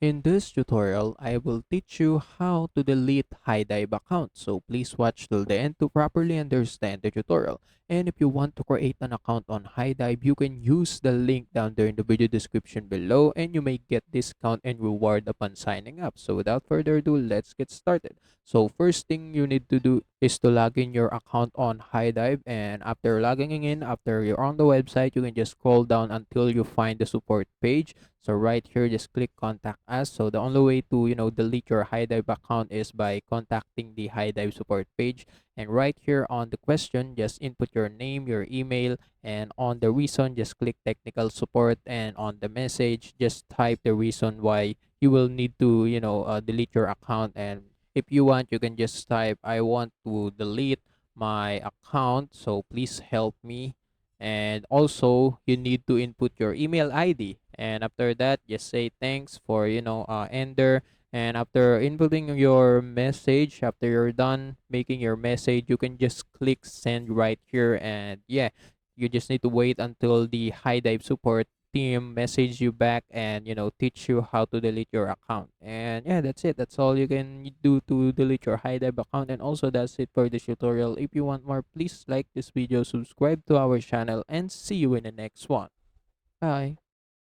In this tutorial, I will teach you how to delete Hidive account. So please watch till the end to properly understand the tutorial. And if you want to create an account on Hidive, you can use the link down there in the video description below and you may get discount and reward upon signing up. So without further ado, let's get started. So first thing you need to do is to log in your account on Hidive, and after logging in, after you're on the website, you can just scroll down until you find the support page. So right here, just click contact us. So the only way to, delete your Hidive account is by contacting the Hidive support page. And right here on the question, just input your name, your email, and on the reason, just click technical support. And on the message, just type the reason why you will need to, delete your account. And if you want, you can just type, I want to delete my account. So please help me. And also you need to input your email ID, and after that just say thanks for enter. And after inputting your message, after you're done making your message, you can just click send right here. And yeah, you just need to wait until the high dive support team message you back and teach you how to delete your account. And yeah, that's it. That's all you can do to delete your high dive account. And also that's it for this tutorial. If you want more, please like this video, subscribe to our channel, and see you in the next one. Bye.